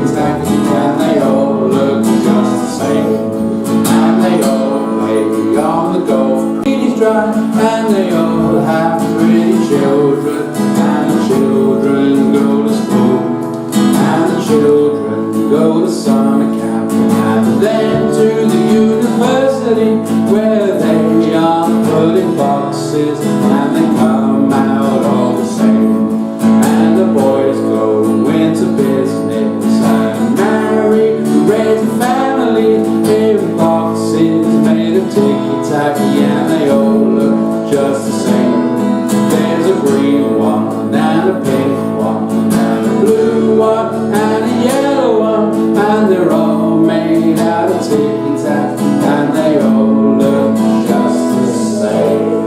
ticky-tacky, and they all look just the same. And they all play on the golf green is dry, and they all have pretty children, and the children go to school, and the children go to summer camp, and then to the university where they are put in boxes, and they come out all the same. And the boys go into business and marry, raise a family in boxes made of ticky-tacky, and they all look just the same. There's a green one and a pink one and a blue one and a yellow one, and they're all made out of ticky-tacky, and they all look just the same.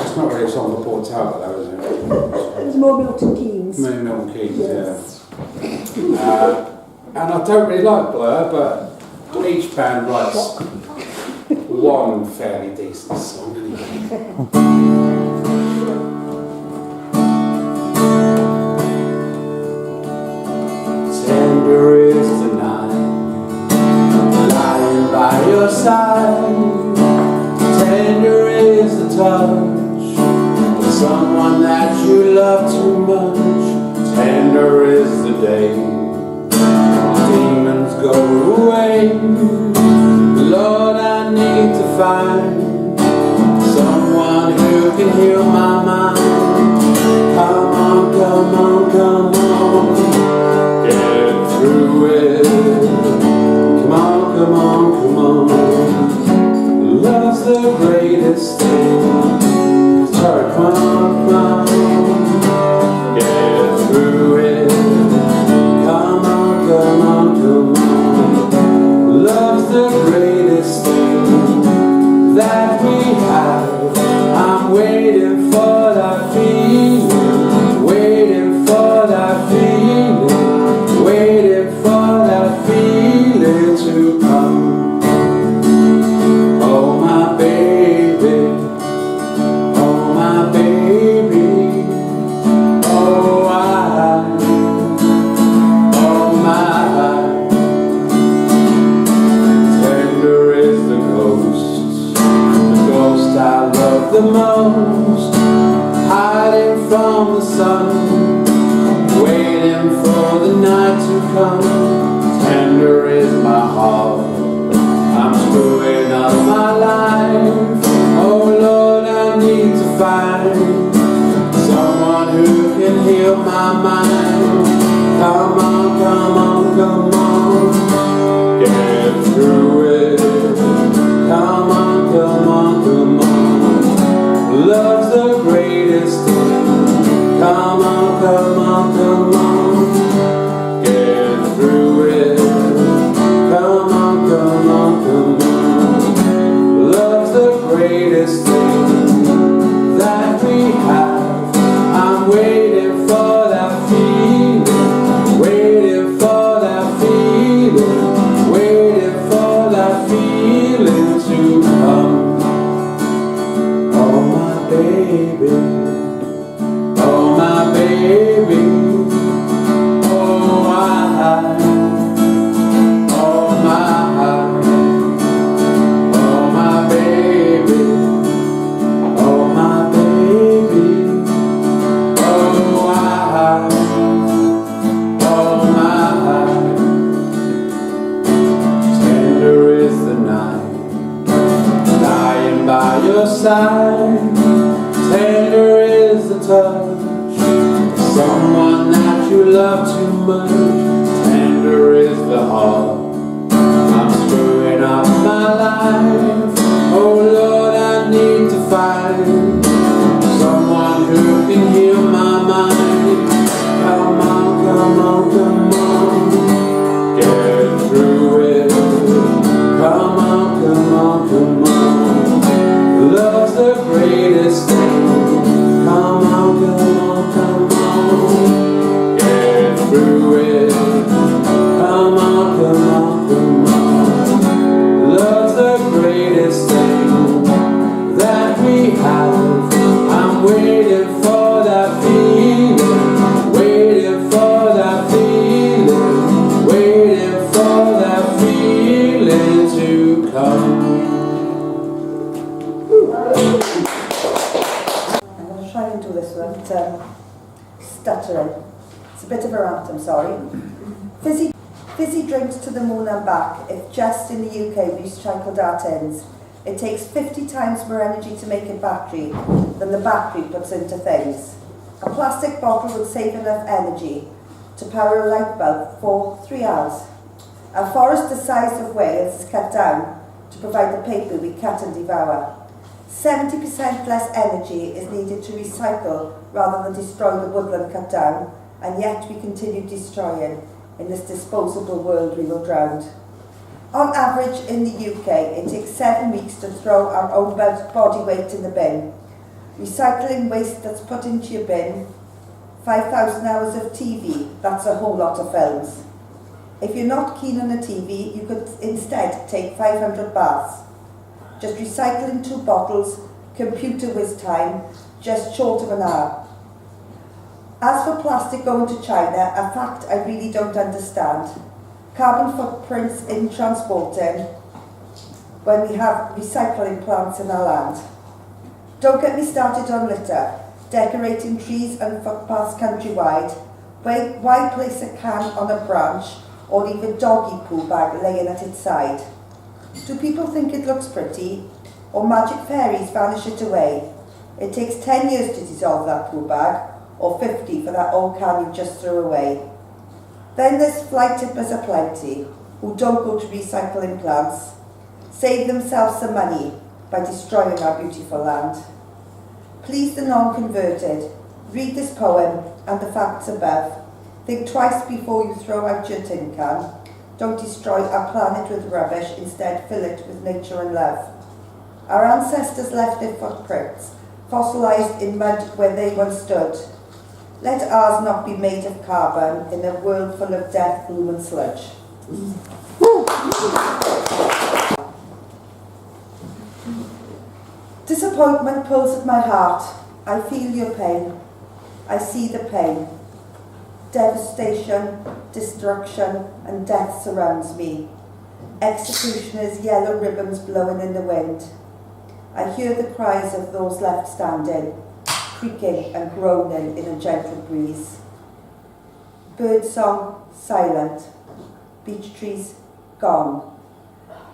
It's not really a song for Port Talbot though, is it? It was more Milton Keynes. Milton Keynes, Yes. yeah. And I don't really like Blur, but each band writes one fairly decent song anyway. Tender is the night, lying by your side. Tender is the touch of someone that you love too much. Tender is the day demons go away. Lord, I need to find someone who can heal my mind. Come on, come on, come on, get through it. Come on, come on, come on. Love's the greatest thing. Sorry, come on, come on, get through it. Come on, come on, come on. Love's the greatest thing that we have. I'm waiting for that feeling, waiting for that feeling, waiting for that feeling to come. Oh my baby, oh my baby, oh my. Tender is the ghost I love the most, hiding from the sun, waiting for the night to come. Tender is my heart, I'm screwing up my life. Oh Lord, I need to find someone who can heal my mind. Come on, come on, come on, get through it. Come on, come on, come on. Love's the greatest thing. Come on, come on, come on, get through it. Come on, come on, come on. Love's the greatest thing that we have. I'm waiting for that feeling, waiting for that feeling, waiting for that feeling to come. Oh my baby, oh my baby, oh I, oh my baby, oh my baby, oh I, oh my. Tender is the night, lying by your side. Tender is the touch of someone that you love too much. Tender is the heart, I'm screwing up my life. Oh Lord, I need to find someone who can heal my mind. Come on, come on, come on, get through it. Come on, come on, come on. Love's the greatest thing. Come on, come on, come on, get through it. Come on, come on, come on. Love's the greatest thing that we have. I'm waiting for that feeling. stuttering. It's a bit of a rant, I'm sorry. Fizzy drinks to the moon and back. If just in the UK we recycled our tins, it takes 50 times more energy to make a battery than the battery puts into things. A plastic bottle would save enough energy to power a light bulb for 3 hours. A forest the size of Wales is cut down to provide the paper we cut and devour. 70% less energy is needed to recycle rather than destroy the woodland cut down, and yet we continue destroying. In this disposable world we will drown. On average in the UK, it takes 7 weeks to throw our own body weight in the bin. Recycling waste that's put into your bin, 5,000 hours of TV, that's a whole lot of films. If you're not keen on a TV, you could instead take 500 baths. Just recycling 2 bottles, computer whiz time, just short of an hour. As for plastic going to China, a fact I really don't understand. Carbon footprints in transporting when we have recycling plants in our land. Don't get me started on litter, decorating trees and footpaths countrywide. Why place a can on a branch or leave a doggy poo bag laying at its side? Do people think it looks pretty, or magic fairies vanish it away? It takes 10 years to dissolve that poo bag, or 50 for that old can you just threw away. Then there's fly tippers aplenty, who don't go to recycling plants, save themselves some money by destroying our beautiful land. Please the non-converted, read this poem and the facts above. Think twice before you throw out your tin can. Don't destroy our planet with rubbish, instead fill it with nature and love. Our ancestors left their footprints, fossilised in mud where they once stood. Let ours not be made of carbon in a world full of death, gloom and sludge. Disappointment pulls at my heart. I feel your pain. I see the pain. Devastation, destruction and death surrounds me. Executioners' yellow ribbons blowing in the wind. I hear the cries of those left standing, creaking and groaning in a gentle breeze. Birdsong silent, beech trees gone,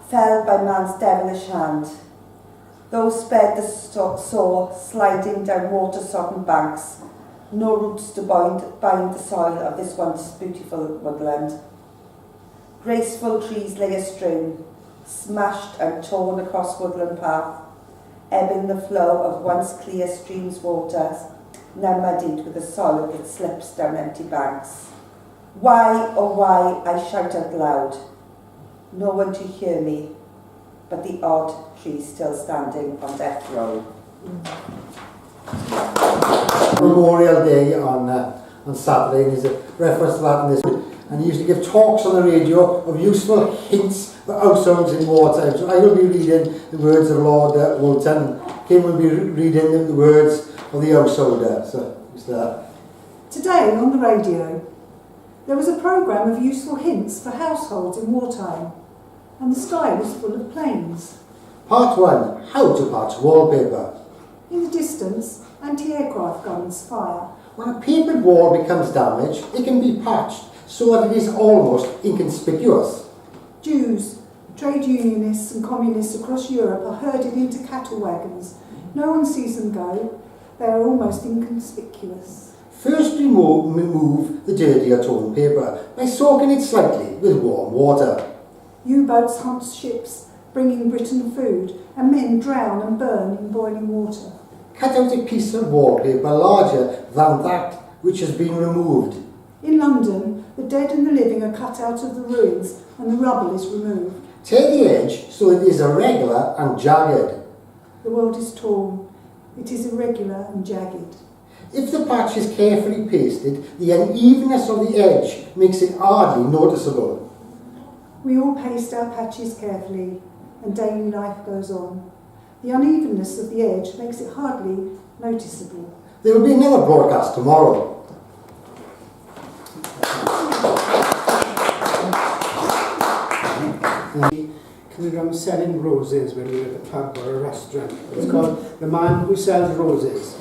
felled by man's devilish hand. Those spared the soar, sliding down water-sodden banks, no roots to bind the soil of this once beautiful woodland. Graceful trees lay astrewn, smashed and torn across woodland path, ebbing the flow of once clear streams' waters, now muddied with the soil that slips down empty banks. Why, oh why, I shout out loud. No one to hear me, but the odd tree still standing on death row. Memorial Day on Saturday, and there's a reference to that in this. And he used to give talks on the radio of useful hints for house sounds in wartime. So I will be reading the words of Lord Woolton. Kim will be reading the words of the householder. So it's that. Today on the radio, there was a programme of useful hints for households in wartime, and the sky was full of planes. Part 1. How to patch wallpaper. In the distance, anti-aircraft guns fire. When a papered wall becomes damaged, it can be patched so that it is almost inconspicuous. Jews, trade unionists and communists across Europe are herded into cattle wagons. No one sees them go. They are almost inconspicuous. First remove the dirty or torn paper by soaking it slightly with warm water. U-boats hunt ships, bringing Britain food, and men drown and burn in boiling water. Cut out a piece of wallpaper larger than that which has been removed. In London, the dead and the living are cut out of the ruins and the rubble is removed. Tear the edge so it is irregular and jagged. The world is torn. It is irregular and jagged. If the patch is carefully pasted, the unevenness of the edge makes it hardly noticeable. We all paste our patches carefully, and daily life goes on. The unevenness of the edge makes it hardly noticeable. There will be another broadcast tomorrow. Coming around selling roses when we were at a pub or a restaurant. It's called The Man Who Sells Roses.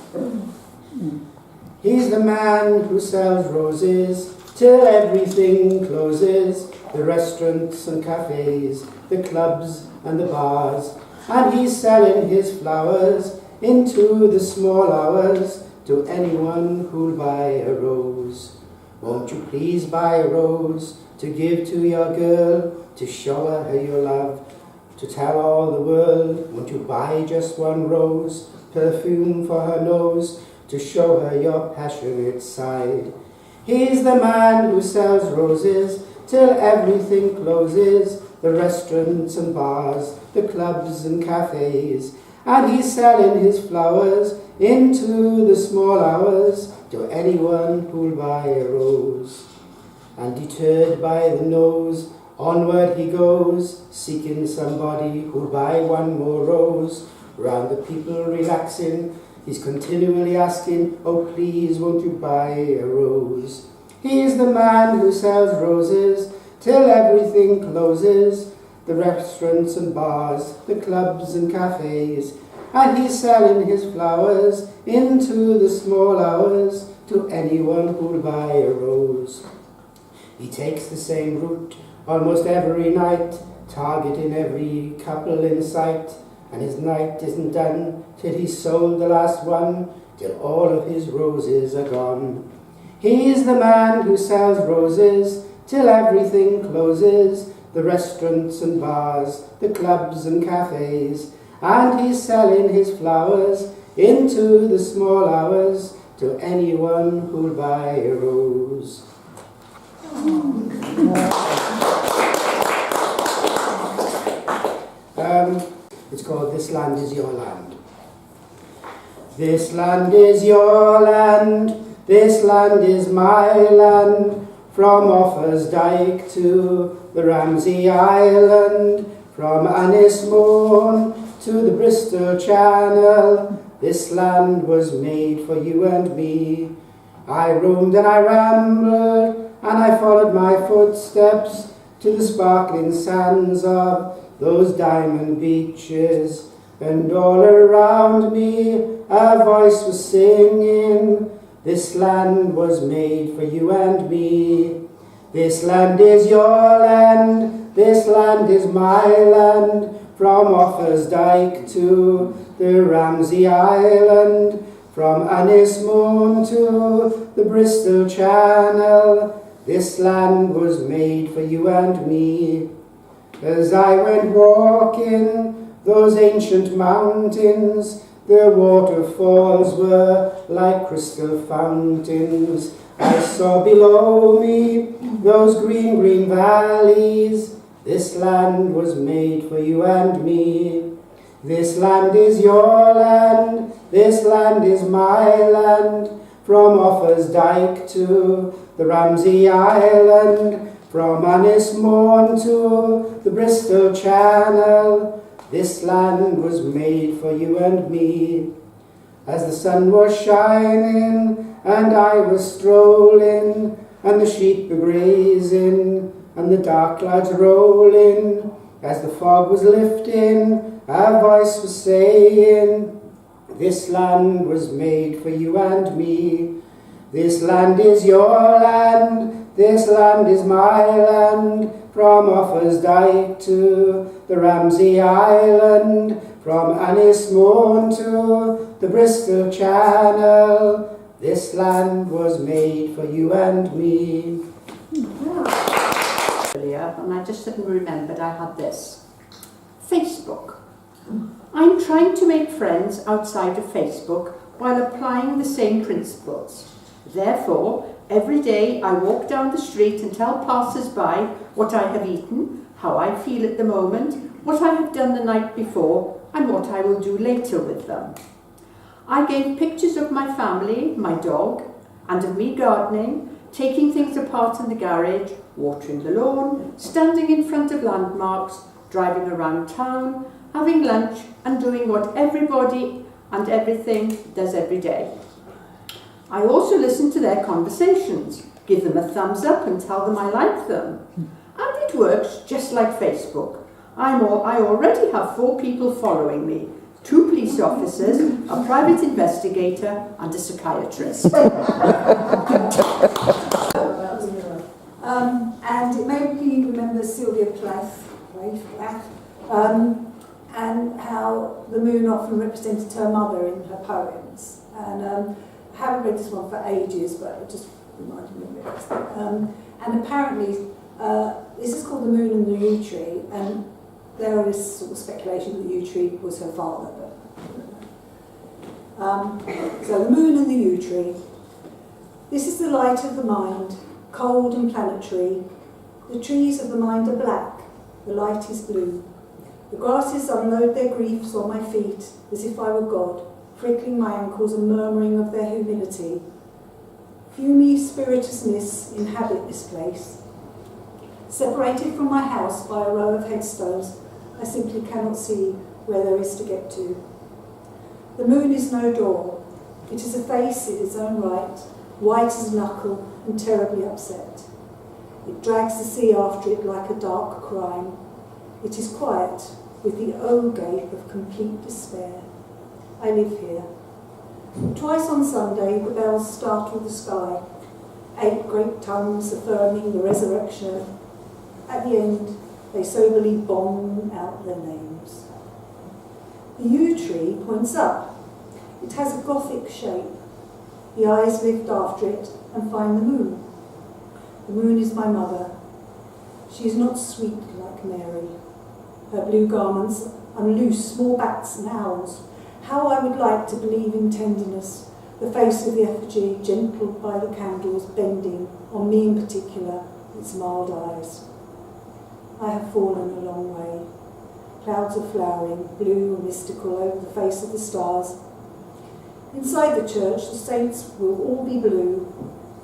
He He's the man who sells roses till everything closes, the restaurants and cafes, the clubs and the bars, and he's selling his flowers into the small hours to anyone who'll buy a rose. Won't you please buy a rose to give to your girl, to show her your love, to tell all the world? Won't you buy just one rose, perfume for her nose, to show her your passionate side? He's the man who sells roses till everything closes, the restaurants and bars, the clubs and cafes, and he's selling his flowers into the small hours to anyone who'll buy a rose. And deterred by the nose, onward he goes, seeking somebody who'll buy one more rose. Round the people relaxing, he's continually asking, oh please won't you buy a rose? He is the man who sells roses till everything closes, the restaurants and bars, the clubs and cafes, and he's selling his flowers into the small hours to anyone who'll buy a rose. He takes the same route almost every night, targeting every couple in sight, and his night isn't done till he's sold the last one, till all of his roses are gone. He's the man who sells roses till everything closes, the restaurants and bars, the clubs and cafes, and he's selling his flowers into the small hours to anyone who'll buy a rose. It's called This Land Is Your Land. This land is your land, this land is my land, from Offa's Dyke to the Ramsey Island, from Anismore to the Bristol Channel. This land was made for you and me. I roamed and I rambled, and I followed my footsteps to the sparkling sands of those diamond beaches, and all around me a voice was singing, this land was made for you and me. This land is your land, this land is my land, from Offa's Dyke to the Ramsey Island, from Anismore to the Bristol Channel. This land was made for you and me. As I went walking those ancient mountains, the waterfalls were like crystal fountains. I saw below me those green, green valleys. This land was made for you and me. This land is your land, this land is my land, from Offa's Dyke to the Ramsey Island, from Anismore to the Bristol Channel. This land was made for you and me. As the sun was shining and I was strolling, and the sheep were grazing and the dark clouds rolling, as the fog was lifting, a voice was saying, this land was made for you and me. This land is your land, this land is my land, from Offa's Dyke to the Ramsey Island, from Anismore to the Bristol Channel. This land was made for you and me. Earlier, and I just suddenly remembered I had this. Facebook. I'm trying to make friends outside of Facebook while applying the same principles. Therefore, every day I walk down the street and tell passers-by what I have eaten, how I feel at the moment, what I have done the night before, and what I will do later with them. I gave pictures of my family, my dog, and of me gardening, taking things apart in the garage, watering the lawn, standing in front of landmarks, driving around town, having lunch, and doing what everybody and everything does every day. I also listen to their conversations, give them a thumbs up and tell them I like them. And it works just like Facebook. I already have 4 people following me, 2 police officers, a private investigator and a psychiatrist. And it made me remember Sylvia Plath, and how the moon often represented her mother in her poems. And I haven't read this one for ages, but it just reminded me of it. And apparently, this is called The Moon and the Yew Tree, and there is sort of speculation that the yew tree was her father, but so the moon and the yew tree. This is the light of the mind, cold and planetary. The trees of the mind are black, the light is blue. The grasses unload their griefs on my feet, as if I were God, prickling my ankles and murmuring of their humility. Fumy spiritousness inhabit this place. Separated from my house by a row of headstones, I simply cannot see where there is to get to. The moon is no door. It is a face in its own right, white as a knuckle and terribly upset. It drags the sea after it like a dark crime. It is quiet, with the gape of complete despair. I live here. Twice on Sunday, the bells startle the sky, 8 great tongues affirming the resurrection. At the end, they soberly bomb out their names. The yew tree points up. It has a Gothic shape. The eyes lift after it and find the moon. The moon is my mother. She is not sweet like Mary. Her blue garments unloose small bats and owls. How I would like to believe in tenderness, the face of the effigy gentled by the candles bending, on me in particular, its mild eyes. I have fallen a long way. Clouds are flowering, blue and mystical over the face of the stars. Inside the church, the saints will all be blue,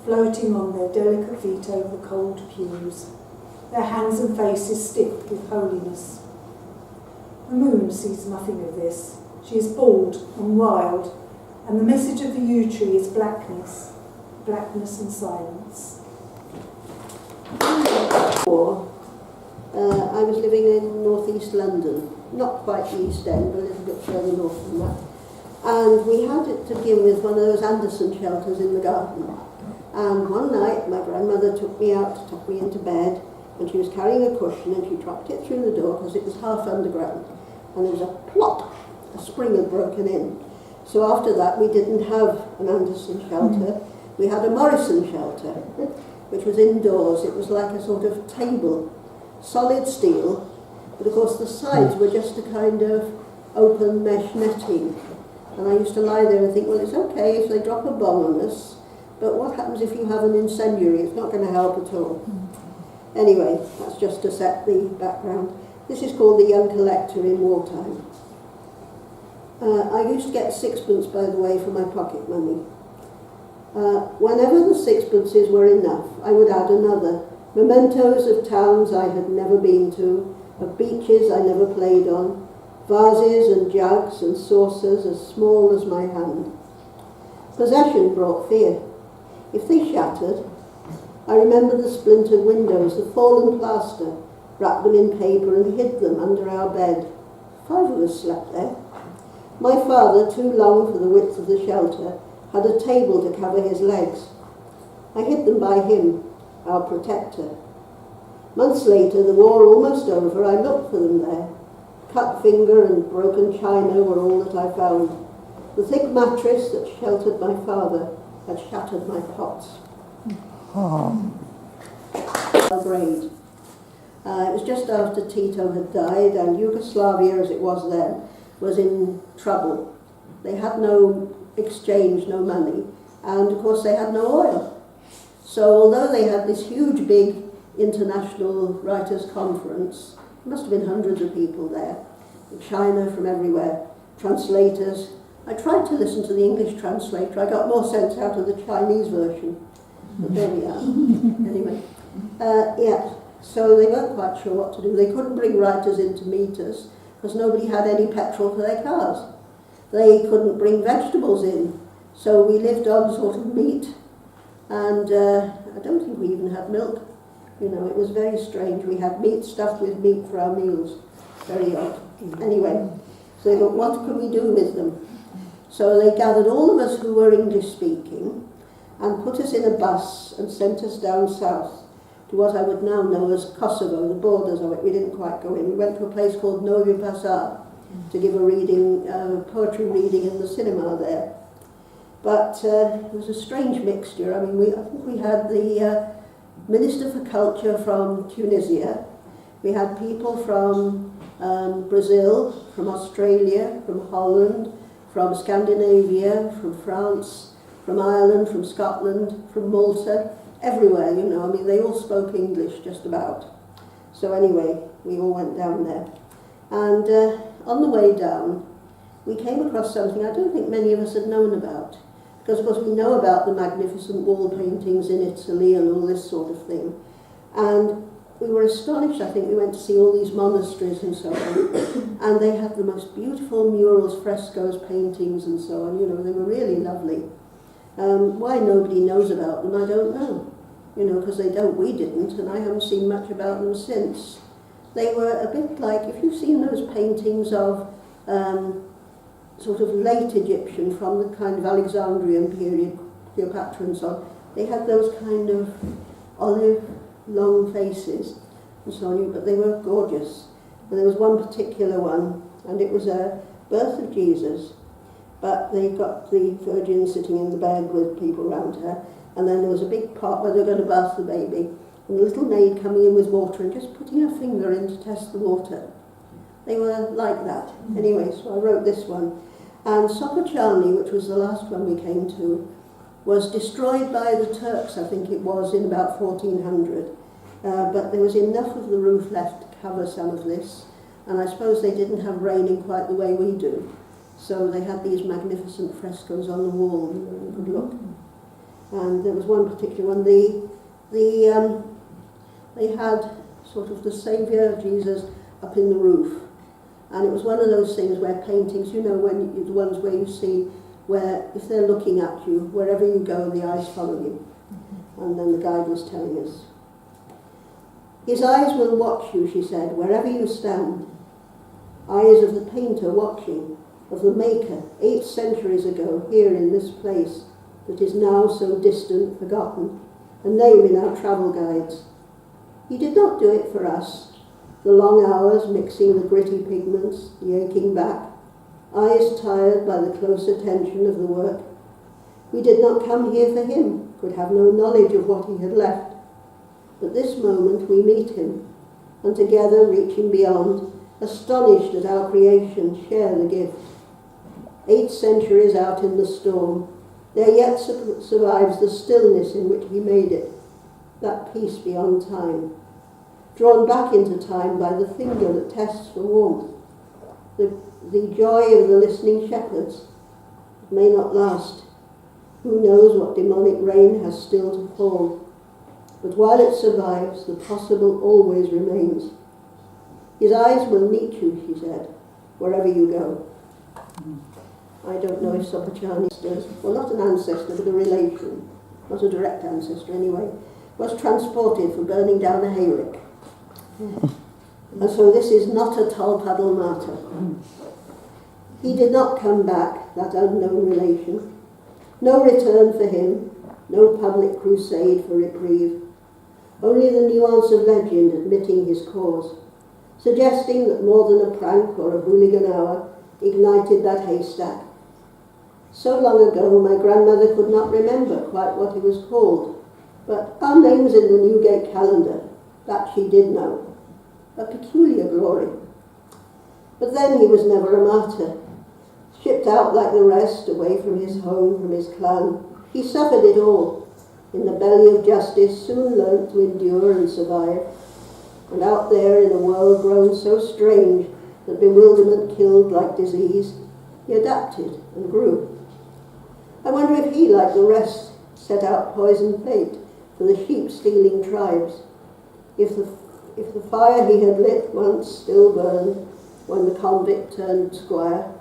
floating on their delicate feet over the cold pews, their hands and faces stiff with holiness. The moon sees nothing of this. She is bald and wild, and the message of the yew tree is blackness, blackness and silence. I was living in northeast London, not quite the East End, but a little bit further north than that. And we had it to begin with one of those Anderson shelters in the garden. And one night my grandmother took me out to tuck me into bed, and she was carrying a cushion and she dropped it through the door because it was half underground. And there was a plop, a spring had broken in. So after that we didn't have an Anderson shelter, we had a Morrison shelter, which was indoors. It was like a sort of table, solid steel, but of course the sides were just a kind of open mesh netting. And I used to lie there and think, well, it's okay if they drop a bomb on us, but what happens if you have an incendiary? It's not going to help at all. Anyway, that's just to set the background. This is called The Young Collector in Wartime. I used to get 6pence, by the way, for my pocket money. Whenever the 6pences were enough, I would add another. Mementos of towns I had never been to, of beaches I never played on, vases and jugs and saucers as small as my hand. Possession brought fear. If they shattered, I remember the splintered windows, the fallen plaster, wrapped them in paper and hid them under our bed. 5 of us slept there. My father, too long for the width of the shelter, had a table to cover his legs. I hid them by him, our protector. Months later, the war almost over, I looked for them there. Cut finger and broken china were all that I found. The thick mattress that sheltered my father had shattered my pots. Belgrade. It was just after Tito had died, and Yugoslavia, as it was then, was in trouble. They had no exchange, no money, and of course they had no oil. So although they had this huge big international writers' conference, there must have been hundreds of people there, from China, from everywhere, translators. I tried to listen to the English translator. I got more sense out of the Chinese version. But there we are. Anyway, yeah, so they weren't quite sure what to do. They couldn't bring writers in to meet us because nobody had any petrol for their cars. They couldn't bring vegetables in, so we lived on sort of meat, and I don't think we even had milk. You know, it was very strange. We had meat stuffed with meat for our meals. Very odd. Anyway, So they thought, what can we do with them? So they gathered all of us who were English speaking and put us in a bus and sent us down south to what I would now know as Kosovo, the borders of it. We didn't quite go in. We went to a place called Novi Pazar to give a reading, poetry reading in the cinema there. But it was a strange mixture. I mean, I think we had the Minister for Culture from Tunisia. We had people from Brazil, from Australia, from Holland, from Scandinavia, from France, from Ireland, from Scotland, from Malta, everywhere, you know. I mean, they all spoke English just about. So anyway, we all went down there. And on the way down, we came across something I don't think many of us had known about. Because, of course, we know about the magnificent wall paintings in Italy and all this sort of thing. And we were astonished. I think we went to see all these monasteries and so on. And they had the most beautiful murals, frescoes, paintings and so on. You know, they were really lovely. Why nobody knows about them, I don't know. You know, because they don't, we didn't, and I haven't seen much about them since. They were a bit like, if you've seen those paintings of sort of late Egyptian from the kind of Alexandrian period, Cleopatra and so on, they had those kind of olive, long faces and so on, but they were gorgeous. And there was one particular one, and it was a birth of Jesus, but they got the Virgin sitting in the bed with people around her, and then there was a big pot where they were going to bath the baby, and the little maid coming in with water and just putting her finger in to test the water. They were like that. Anyway, so I wrote this one. And Sopocani, which was the last one we came to, was destroyed by the Turks, I think it was, in about 1400. But there was enough of the roof left to cover some of this, and I suppose they didn't have raining quite the way we do. So they had these magnificent frescoes on the wall, you could look. And there was one particular one, they had sort of the Saviour Jesus up in the roof. And it was one of those things where paintings, you know, when the ones where you see where if they're looking at you, wherever you go, the eyes follow you. And then the guide was telling us. His eyes will watch you, she said, wherever you stand. Eyes of the painter watching, of the maker, 8 centuries ago, here in this place that is now so distant, forgotten, a name in our travel guides. He did not do it for us. The long hours mixing the gritty pigments, the aching back, eyes tired by the close attention of the work. We did not come here for him, could have no knowledge of what he had left. But this moment we meet him, and together reaching beyond, astonished at our creation, share the gift. 8 centuries out in the storm, there yet survives the stillness in which he made it, that peace beyond time. Drawn back into time by the finger that tests for warmth. The joy of the listening shepherds may not last. Who knows what demonic rain has still to fall. But while it survives, the possible always remains. His eyes will meet you, she said, wherever you go. I don't know if Sopocani does, well, not an ancestor, but a relation, not a direct ancestor anyway, was transported for burning down a hayrick. And so this is not a Tolpaddle martyr. He did not come back, that unknown relation. No return for him, no public crusade for reprieve. Only the nuance of legend admitting his cause, suggesting that more than a prank or a hooligan hour ignited that haystack. So long ago my grandmother could not remember quite what he was called, but our names in the Newgate calendar, that she did know. A peculiar glory. But then he was never a martyr. Shipped out like the rest, away from his home, from his clan, he suffered it all. In the belly of justice, soon learnt to endure and survive. And out there in a world grown so strange that bewilderment killed like disease, he adapted and grew. I wonder if he, like the rest, set out poisoned fate for the sheep-stealing tribes. If the fire he had lit once still burned when the convict turned squire.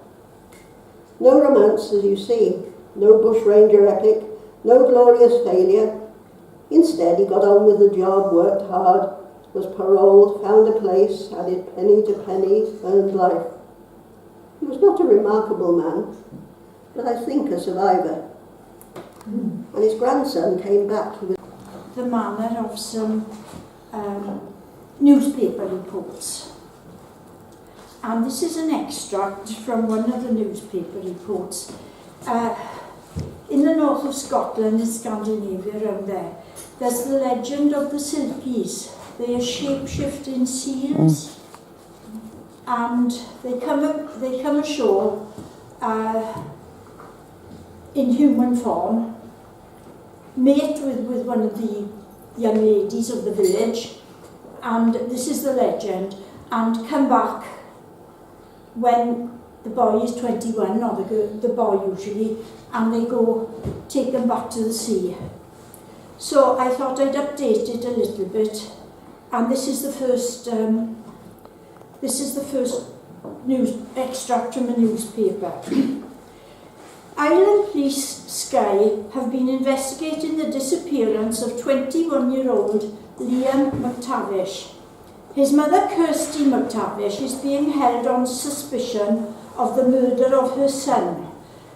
No romance, as you see, no bushranger epic, no glorious failure. Instead, he got on with the job, worked hard, was paroled, found a place, added penny to penny, earned life. He was not a remarkable man, but I think a survivor. And his grandson came back. He was the manner of some newspaper reports. And this is an extract from one of the newspaper reports. In the north of Scotland, in Scandinavia, around there, there's the legend of the Silkies. They are shape-shifting seals, and they come ashore in human form, mate with one of the young ladies of the village, and this is the legend, and come back when the boy is 21, or the boy usually, and they go take them back to the sea. So I thought I'd update it a little bit, and this is the first news extract from a newspaper. Ireland Police Skye have been investigating the disappearance of 21-year-old Liam McTavish. His mother, Kirsty McTavish, is being held on suspicion of the murder of her son.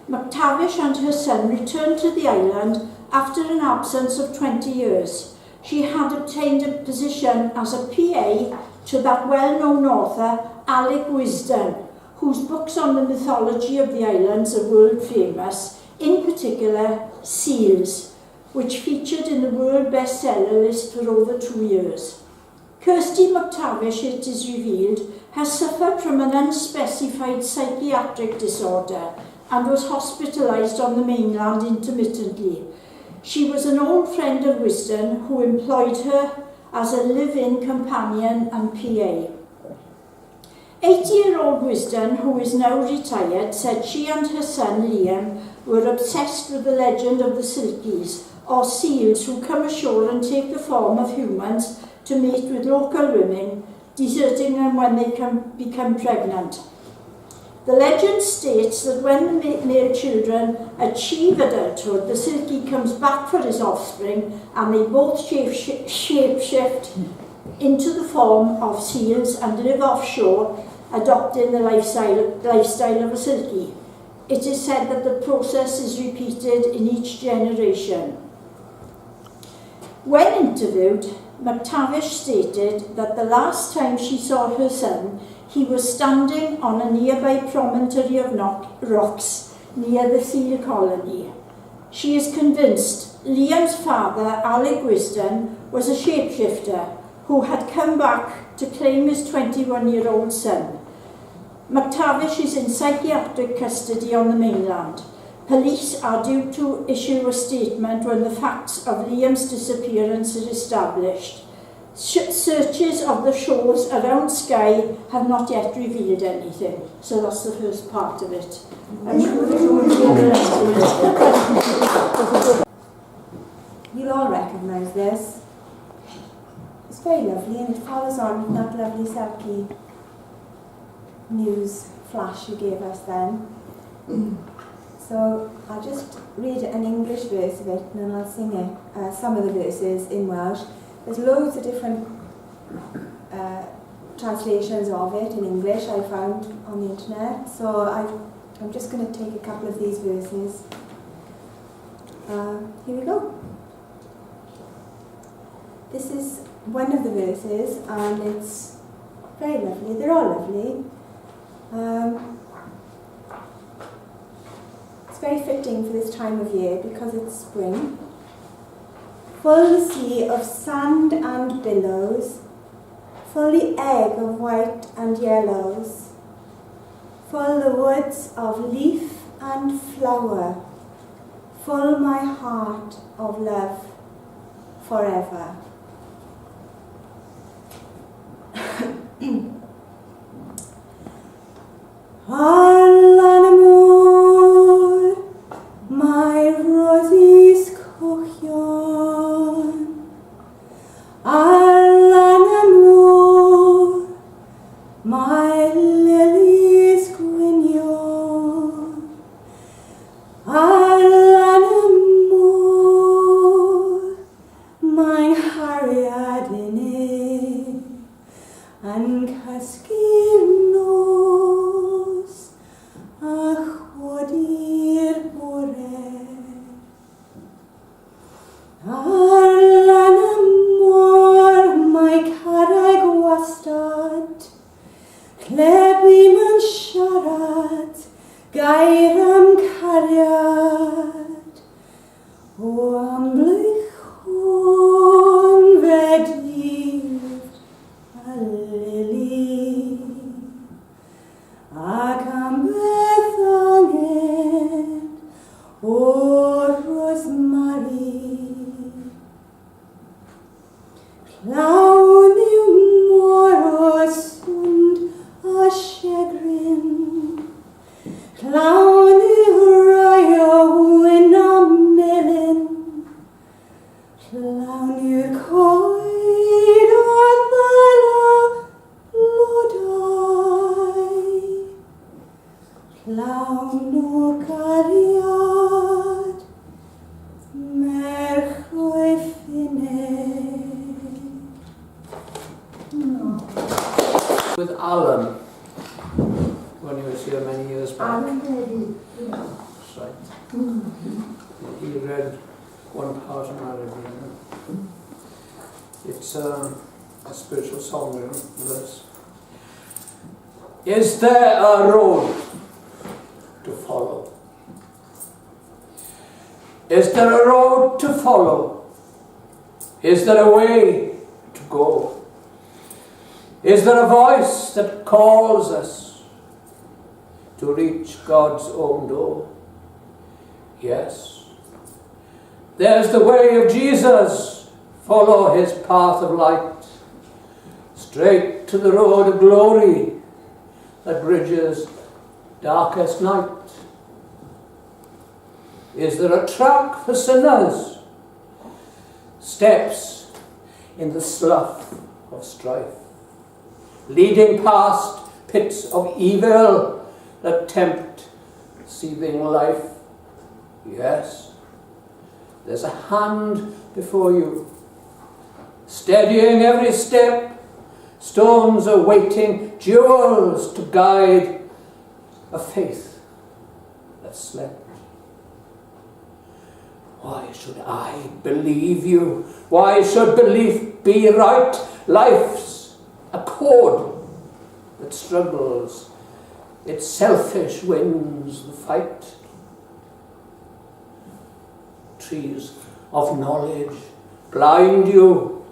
McTavish and her son returned to the island after an absence of 20 years. She had obtained a position as a PA to that well-known author, Alec Wisden, whose books on the mythology of the islands are world famous, in particular Seals, which featured in the world bestseller list for over 2 years. Kirsty McTavish, it is revealed, has suffered from an unspecified psychiatric disorder and was hospitalised on the mainland intermittently. She was an old friend of Wisden who employed her as a live-in companion and PA. 80-year-old Wisden, who is now retired, said she and her son Liam were obsessed with the legend of the Silkies, or seals who come ashore and take the form of humans to mate with local women, deserting them when they become pregnant. The legend states that when the male children achieve adulthood, the Silkie comes back for his offspring, and they both shape-shift into the form of seals and live offshore, adopting the lifestyle of a Silkie. It is said that the process is repeated in each generation. When interviewed, McTavish stated that the last time she saw her son, he was standing on a nearby promontory of rocks near the seal colony. She is convinced Liam's father, Alec Wisden, was a shapeshifter who had come back to claim his 21-year-old son. McTavish is in psychiatric custody on the mainland. Police are due to issue a statement when the facts of Liam's disappearance are established. Searches of the shores around Skye have not yet revealed anything. So that's the first part of it. I'm sure you will hear the rest of it. You'll all recognise this. It's very lovely, and it follows on from that lovely Selkie news flash you gave us then. So I'll just read an English verse of it, and then I'll sing it, some of the verses in Welsh. There's loads of different translations of it in English I found on the internet, so I'm just going to take a couple of these verses. Here we go. This is one of the verses, and it's very lovely. They're all lovely. It's very fitting for this time of year because it's spring. Full the sea of sand and billows, full the egg of white and yellows, full the woods of leaf and flower, full my heart of love forever. Allanamor, my roses cochion. Allanamor, my lilies gwinion. Allanamor, my Hariadine, and cysgu nos Llawn yw môr o sŵnd a chagrin, llawn yw rai o wyn a melyn, llawn yw'r coed o ddal a blodau, llawn o gariad, merch o'i ffined. With Alan, when he was here many years back. That's right. He read one part of my review. It's a spiritual song verse. Is there a road to follow? Is there a road to follow? Is there a way to go? Is there a voice that calls us to reach God's own door? Yes. There's the way of Jesus. Follow his path of light, straight to the road of glory that bridges darkest night. Is there a track for sinners? Steps in the slough of strife, leading past pits of evil that tempt seething life. Yes, there's a hand before you, steadying every step. Stones are waiting, jewels to guide a faith that slept. Why should I believe you? Why should belief be right? Life's a chord that struggles. Its selfish wins the fight. Trees of knowledge blind you.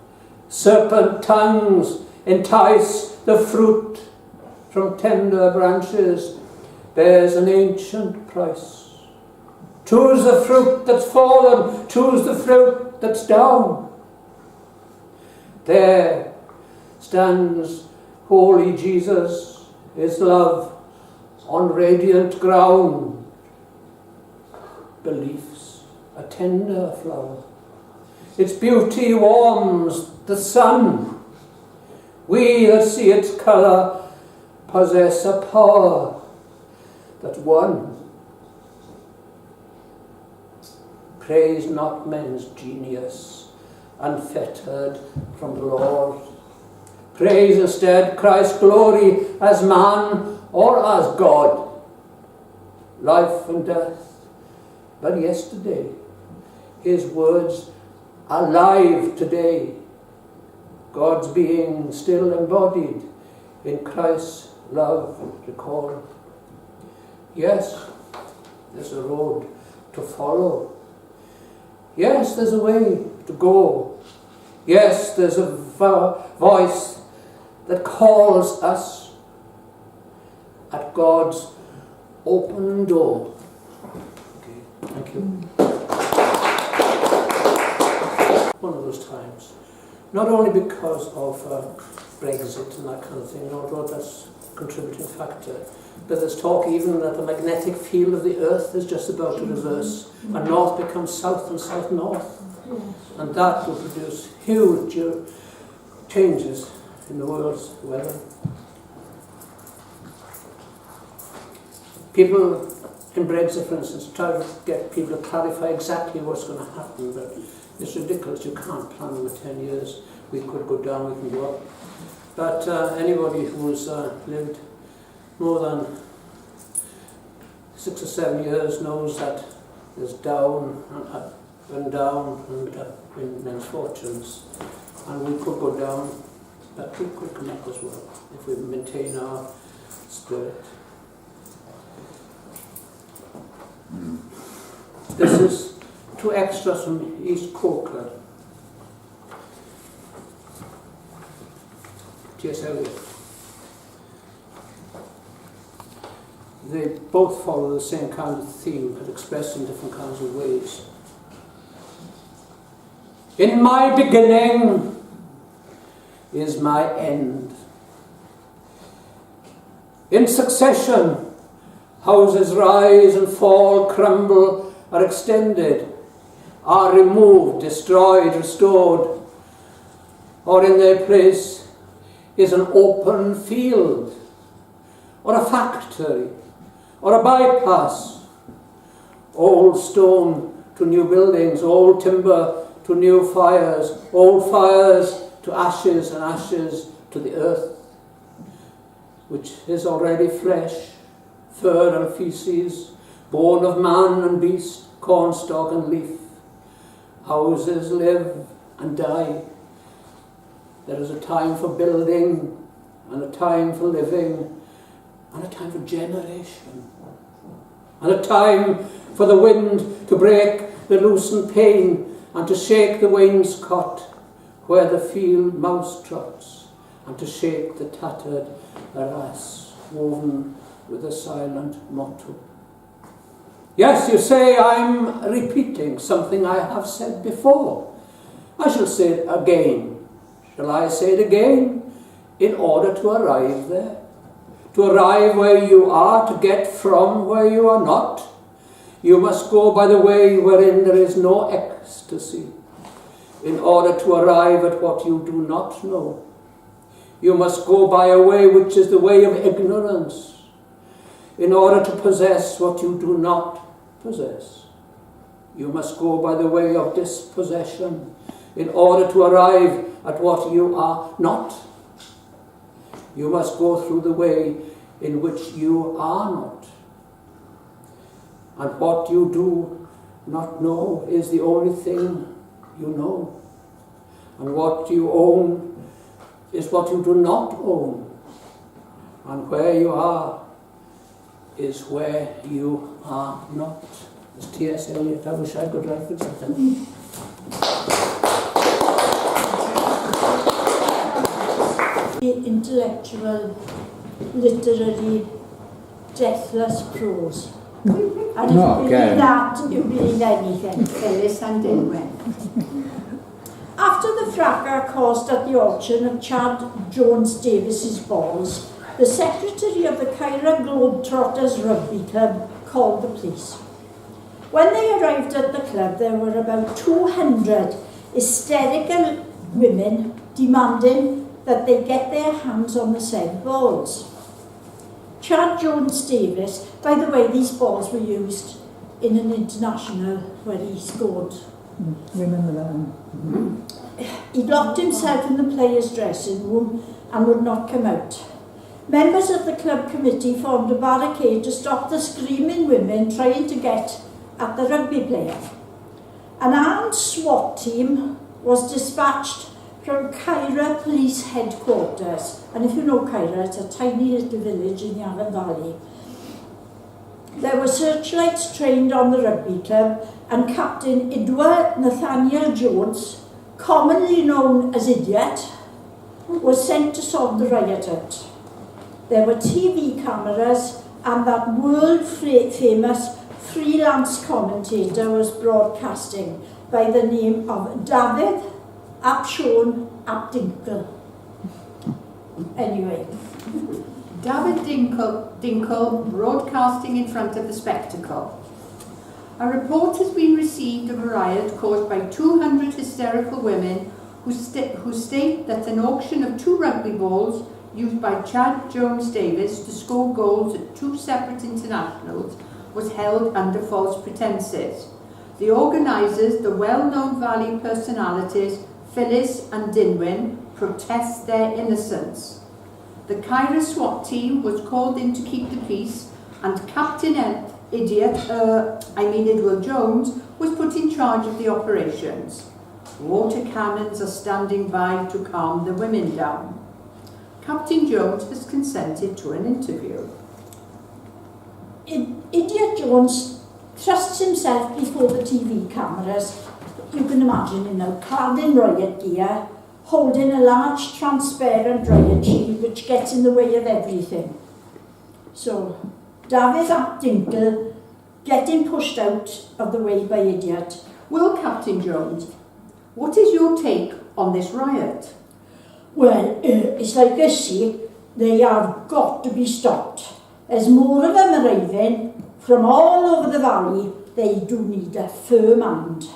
Serpent tongues entice the fruit from tender branches. Bears an ancient price. Choose the fruit that's fallen. Choose the fruit that's down. There stands holy Jesus, his love on radiant ground. Belief's a tender flower. Its beauty warms the sun. We that see its colour possess a power that won. Praise not men's genius, unfettered from the Lord. Praise instead Christ's glory as man or as God. Life and death, but yesterday. His words alive today. God's being still embodied in Christ's love recall. Yes, there's a road to follow. Yes, there's a way to go. Yes, there's a voice that calls us at God's open door. Okay, thank you. One of those times, not only because of Brexit and that kind of thing, although that's a contributing factor, but there's talk even that the magnetic field of the earth is just about to reverse, and north becomes south and south north, and that will produce huge changes in the world's weather. People in Brexit, for instance, try to get people to clarify exactly what's going to happen, but it's ridiculous. You can't plan over 10 years. We could go down, we can go up. But anybody who's lived more than 6 or 7 years knows that there's down and up and down and up in men's fortunes. And we could go down, but we could come up as well if we maintain our spirit. This is 2 extras from East Coquelin. T.S. Eliot. They both follow the same kind of theme, but expressed in different kinds of ways. In my beginning, is my end. In succession, houses rise and fall, crumble, are extended, are removed, destroyed, restored, or in their place is an open field, or a factory, or a bypass, old stone to new buildings, old timber to new fires, old fires to ashes, and ashes to the earth, which is already flesh, fur and feces, bone of man and beast, cornstalk and leaf. Houses live and die. There is a time for building, and a time for living, and a time for generation, and a time for the wind to break the loosened pane, and to shake the wainscot where the field mouse trots, and to shake the tattered arras woven with a silent motto. Yes, you say I'm repeating something I have said before. I shall say it again. Shall I say it again? In order to arrive there. To arrive where you are, to get from where you are not, you must go by the way wherein there is no ecstasy. In order to arrive at what you do not know, you must go by a way which is the way of ignorance. In order to possess what you do not possess, you must go by the way of dispossession. In order to arrive at what you are not, you must go through the way in which you are not. And what you do not know is the only thing you know. And what you own is what you do not own. And where you are is where you are not. It's T.S. Eliot. I wish I could reference it. Intellectual, literary, deathless prose. And if No, you okay. believe that, you believe anything. Phyllis and Dinwen. After the fracas caused at the auction of Chad Jones Davis's balls, the secretary of the Cairo Globetrotters Rugby Club called the police. When they arrived at the club, there were about 200 hysterical women demanding that they get their hands on the said balls. Chad Jones Davis, by the way, these balls were used in an international where he scored. Remember that. He locked himself in the players' dressing room and would not come out. Members of the club committee formed a barricade to stop the screaming women trying to get at the rugby player. An armed SWAT team was dispatched from Cairo Police Headquarters. And if you know Cairo, it's a tiny little village in the Yarra Valley. There were searchlights trained on the rugby club, and Captain Edward Nathaniel Jones, commonly known as Idiot, was sent to sort the riot out. There were TV cameras, and that world-famous freelance commentator was broadcasting by the name of David Apshon Apdinkle. Anyway. David Dinkle broadcasting in front of the spectacle. A report has been received of a riot caused by 200 hysterical women who state that an auction of 2 rugby balls used by Chad Jones Davis to score goals at 2 separate internationals was held under false pretences. The organisers, the well-known Valley personalities Phyllis and Dinwen, protest their innocence. The Cairo SWAT team was called in to keep the peace, and Captain Edward Jones was put in charge of the operations. Water cannons are standing by to calm the women down. Captain Jones has consented to an interview. Idiot Jones thrusts himself before the TV cameras. You can imagine him now, clad in riot gear, holding a large transparent riot shield which gets in the way of everything. So, David Apdinkle getting pushed out of the way by Idiot. Well, Captain Jones, what is your take on this riot? Well, it's like this, see, they have got to be stopped. As more of them arriving from all over the valley, they do need a firm hand.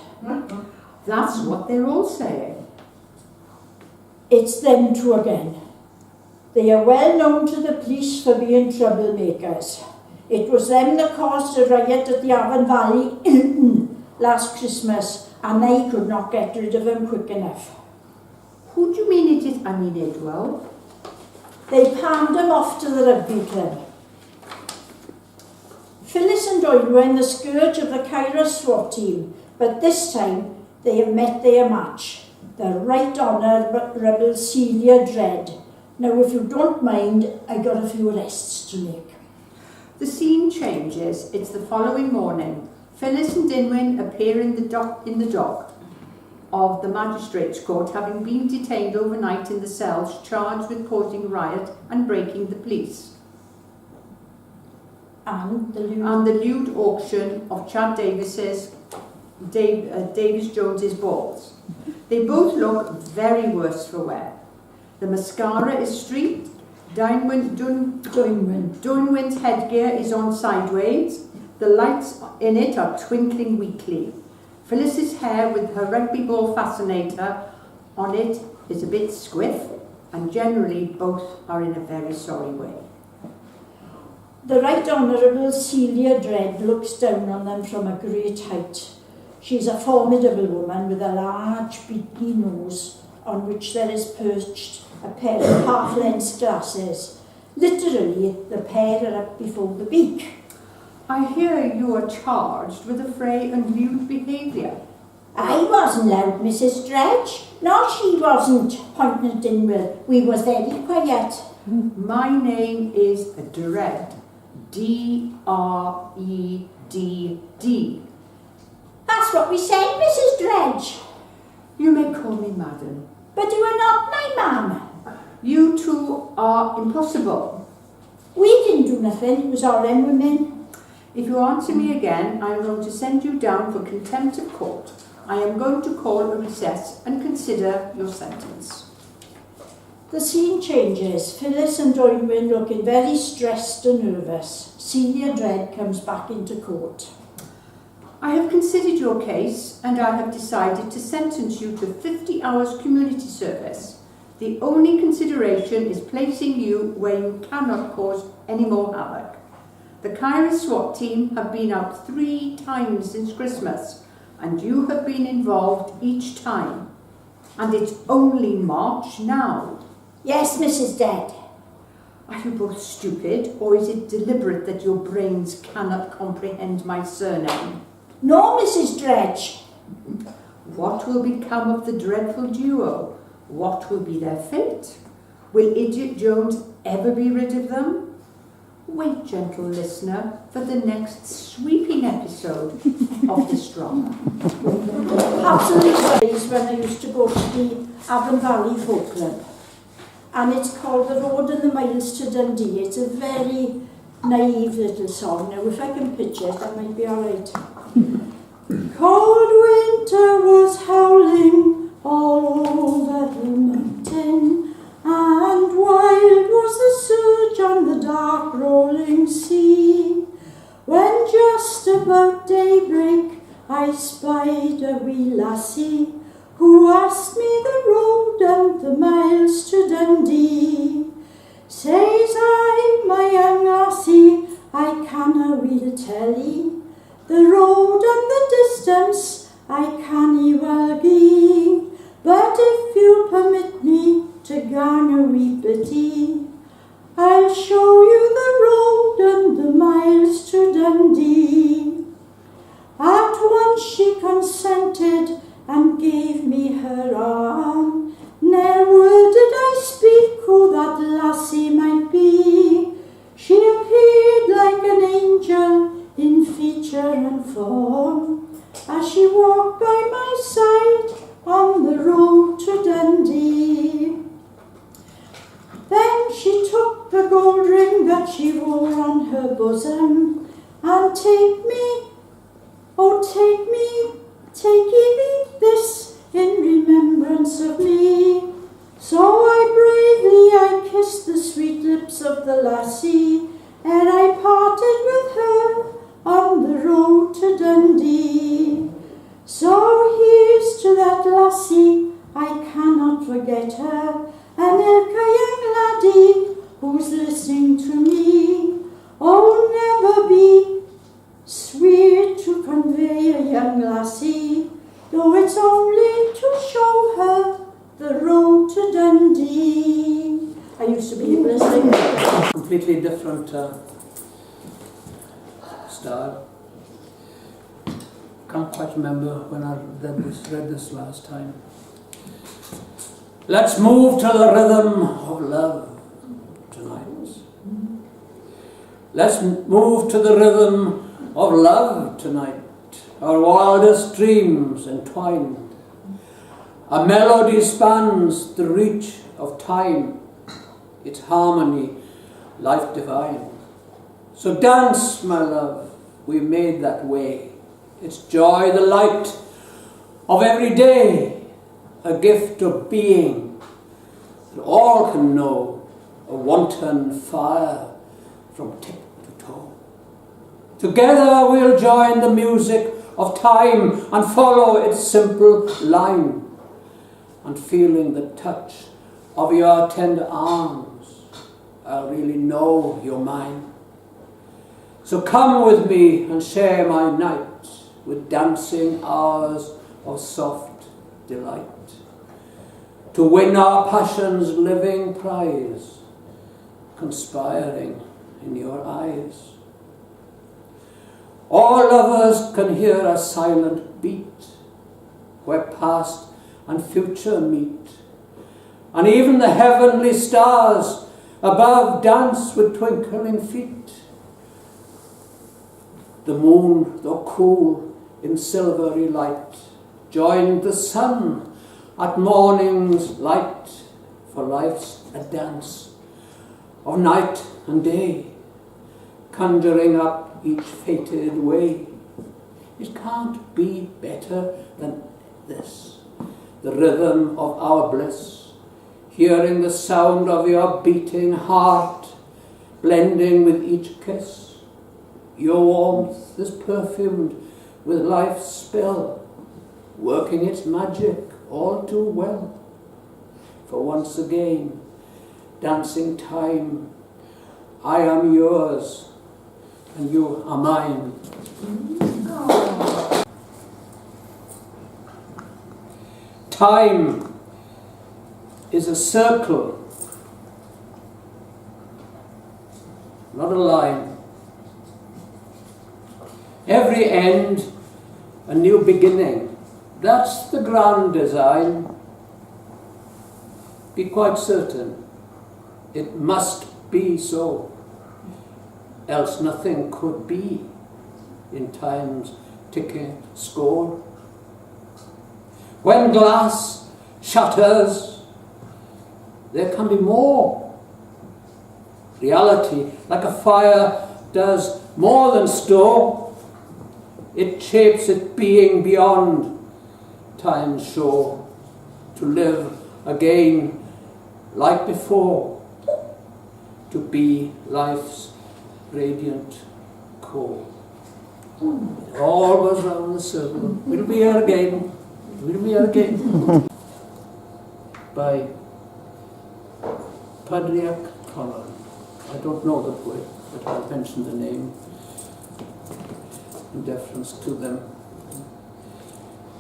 That's what they're all saying. It's them two again. They are well known to the police for being troublemakers. It was them that caused a riot at the Avon Valley Hilton last Christmas, and they could not get rid of them quick enough. Who do you mean it is? I mean Idwell. They palmed them off to the rugby club. Phyllis and Doyle were in the scourge of the Cairo SWAT team, but this time they have met their match, the Right Honourable Celia Dredd. Now, if you don't mind, I got a few arrests to make. The scene changes. It's the following morning. Phyllis and Dinwin appear in the dock of the magistrates' court, having been detained overnight in the cells, charged with causing riot and breaking the police. And the lewd auction of Chad Davis Jones's balls. They both look very worse for wear. The mascara is streaked. Dinwin's headgear is on sideways. The lights in it are twinkling weakly. Phyllis's hair with her rugby ball fascinator on it is a bit squiff, and generally both are in a very sorry way. The Right Honourable Celia Dredd looks down on them from a great height. She is a formidable woman with a large beaky nose on which there is perched a pair of half-length glasses. Literally, the pair are up before the beak. I hear you are charged with affray and lewd behaviour. I wasn't loud, Mrs. Dredge. No, she wasn't, pointing at Dinwell. We was very quiet. My name is Dredd. D-R-E-D-D. That's what we said, Mrs. Dredge. You may call me madam. But you are not my ma'am. You two are impossible. We didn't do nothing, it was our own women. If you answer me again, I am going to send you down for contempt of court. I am going to call a recess and consider your sentence. The scene changes. Phyllis and Doyle looking very stressed and nervous. Celia Dredd comes back into court. I have considered your case and I have decided to sentence you to 50 hours community service. The only consideration is placing you where you cannot cause any more havoc. The Cairo SWAT team have been out 3 times since Christmas and you have been involved each time. And it's only March now. Yes, Mrs. Dredd. Are you both stupid, or is it deliberate that your brains cannot comprehend my surname? No, Mrs. Dredge. What will become of the dreadful duo? What will be their fate? Will Idiot Jones ever be rid of them? Wait, gentle listener, for the next sweeping episode of this drama. Absolutely days when I used to go to the Avon Valley Folk Club. And it's called The Road and the Miles to Dundee. It's a very naive little song. Now, if I can pitch it, that might be all right. Cold winter was howling all over the mountain, and wild was the surge on the dark rolling sea, when just about daybreak I spied a wee lassie, who asked me the road and the miles to Dundee. Says I, my young lassie, I canna weel tell ye, the road and the distance I canny well gie, but if you'll permit me to gang a wee bitty, I'll show you the road and the miles to Dundee. At once she consented and gave me her arm. Ne'er word did I speak who that lassie might be. She appeared like an angel in feature and form, as she walked by my side on the road to Dundee. Then she took the gold ring that she wore on her bosom, and take ye this in remembrance of me. So I can't forget her. And ilka young laddie who's listening to me, oh, never be sweet to convey a young lassie, though it's only to show her the road to Dundee. I used to be able to sing that. Completely different style. Can't quite remember when I read this last time. Let's move to the rhythm of love tonight. Let's move to the rhythm of love tonight. Our wildest dreams entwined. A melody spans the reach of time. Its harmony, life divine. So dance, my love, we made that way. Its joy, the light of every day. A gift of being that all can know, a wanton fire from tip to toe. Together we'll join the music of time and follow its simple line, and feeling the touch of your tender arms, I'll really know you're mine. So come with me and share my night with dancing hours of soft delight, to win our passion's living prize, conspiring in your eyes. All lovers can hear a silent beat, where past and future meet, and even the heavenly stars above dance with twinkling feet. The moon, though cool in silvery light, joined the sun at morning's light, for life's a dance of night and day, conjuring up each fated way. It can't be better than this, the rhythm of our bliss, hearing the sound of your beating heart, blending with each kiss. Your warmth is perfumed with life's spell, working its magic all too well. For once again, dancing time, I am yours and you are mine. Time is a circle, not a line. Every end, a new beginning. That's the grand design. Be quite certain, it must be so, else nothing could be in time's ticking score. When glass shatters, there can be more. Reality, like a fire, does more than store. It shapes its being beyond time's shore, to live again like before, to be life's radiant core. It all goes round the circle. We'll be here again. We'll be here again. By Padriac Colin. I don't know the poet, but I'll mention the name in deference to them.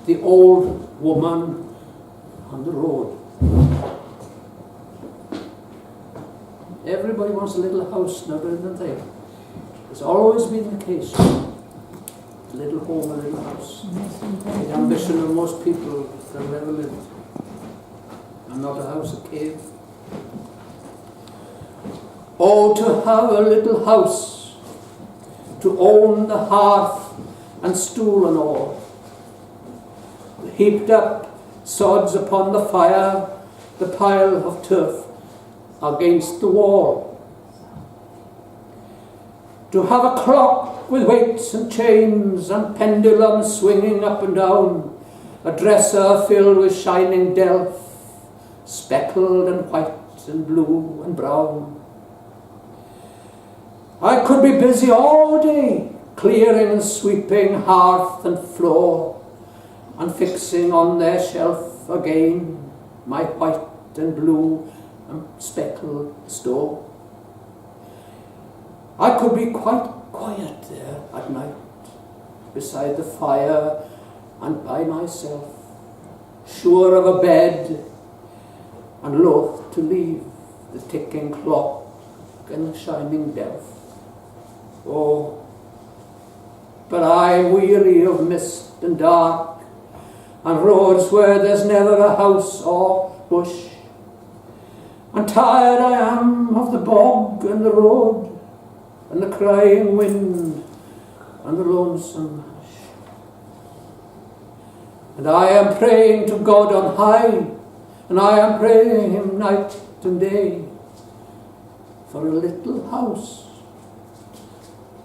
The old woman on the road. Everybody wants a little house now, don't they? It's always been the case. A little home, a little house. The ambition of most people that have ever lived. And not a house, a cave. Oh, to have a little house, to own the hearth and stool and all. The heaped up sods upon the fire, the pile of turf against the wall. To have a clock with weights and chains and pendulums swinging up and down, a dresser filled with shining delf, speckled and white and blue and brown. I could be busy all day, clearing and sweeping hearth and floor, and fixing on their shelf again my white and blue and speckled store. I could be quite quiet there at night, beside the fire and by myself, sure of a bed and loath to leave the ticking clock and the shining delph. Oh, but I'm weary of mist and dark and roads where there's never a house or bush, and tired I am of the bog and the road and the crying wind and the lonesome hush. And I am praying to God on high, and I am praying Him night and day for a little house,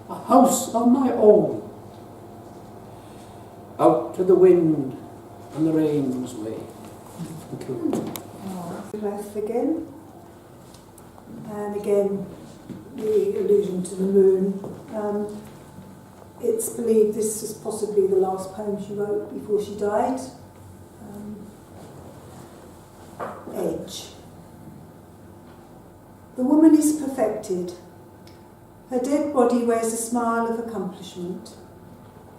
a house of my own, out to the wind and the rain's way. Thank you. Breath again. And again, the allusion to the moon. It's believed this is possibly the last poem she wrote before she died. Edge. The woman is perfected. Her dead body wears a smile of accomplishment.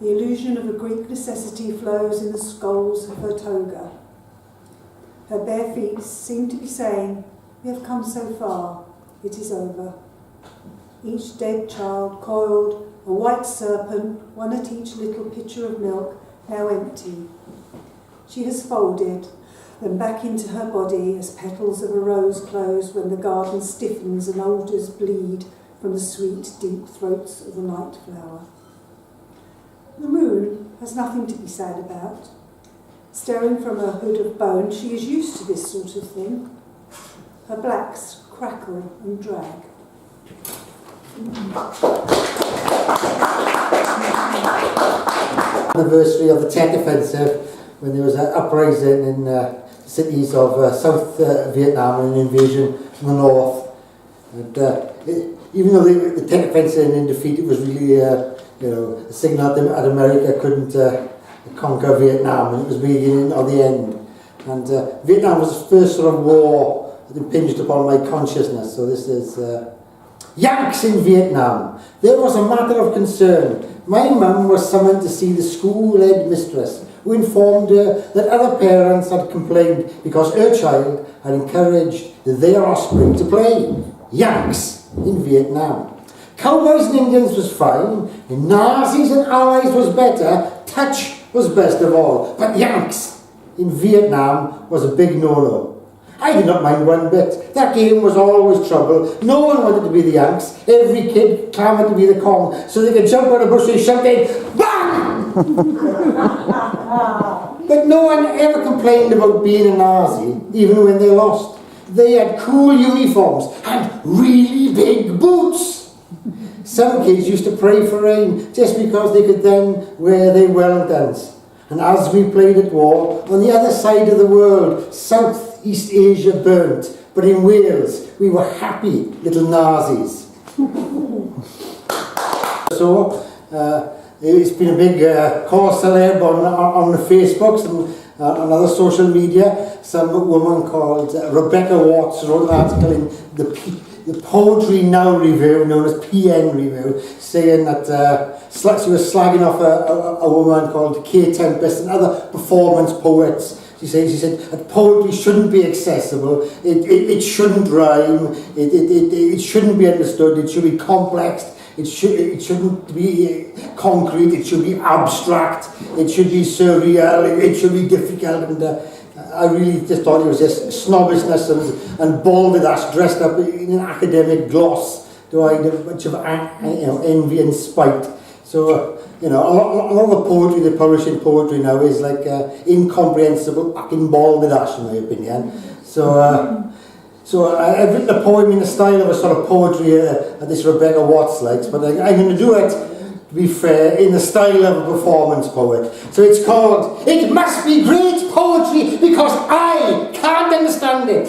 The illusion of a Greek necessity flows in the skulls of her toga. Her bare feet seem to be saying, "We have come so far, it is over." Each dead child coiled, a white serpent, one at each little pitcher of milk, now empty. She has folded, then back into her body as petals of a rose close when the garden stiffens and alders bleed from the sweet, deep throats of the night flower. The moon has nothing to be sad about. Staring from her hood of bone, she is used to this sort of thing. Her blacks crackle and drag. Anniversary of the Tet Offensive, when there was an uprising in cities of South Vietnam and an invasion from the north. And even though the Tet Offensive in defeat, it was really a signal that America couldn't conquer Vietnam, and it was the beginning of the end. And Vietnam was the first sort of war that impinged upon my consciousness. So this is Yanks in Vietnam. There was a matter of concern. My mum was summoned to see the school head mistress, who informed her that other parents had complained because her child had encouraged their offspring to play Yanks in Vietnam. Cowboys and Indians was fine, and Nazis and Allies was better, touch was best of all, but Yanks in Vietnam was a big no-no. I did not mind one bit. That game was always trouble. No one wanted to be the Yanks. Every kid clamoured to be the Kong, so they could jump out of bushes shouting, "Bang!" But no one ever complained about being a Nazi, even when they lost. They had cool uniforms and really big boots. Some kids used to pray for rain just because they could then wear their Wellingtons. And as we played at war, on the other side of the world, Southeast Asia burnt, but in Wales we were happy little Nazis. So it's been a big cause celeb on the Facebooks and on other social media. Some woman called Rebecca Watts wrote an article in the Poetry Now review, known as PN review, saying that she was slagging off a woman called Kay Tempest and other performance poets. She said that poetry shouldn't be accessible, it shouldn't rhyme, it shouldn't be understood, it should be complex, it shouldn't be concrete, it should be abstract, it should be surreal, it should be difficult. And I really just thought it was just snobbishness and balderdash dressed up in an academic gloss to hide a bunch of envy and spite. So a lot of the poetry they publish in poetry now is like incomprehensible fucking balderdash, in my opinion. So I've written a poem in the style of a sort of poetry that this Rebecca Watts likes, but I'm going to do it, to be fair, in the style of a performance poet. So it's called "It Must Be Great Poetry Because I Can't Understand It."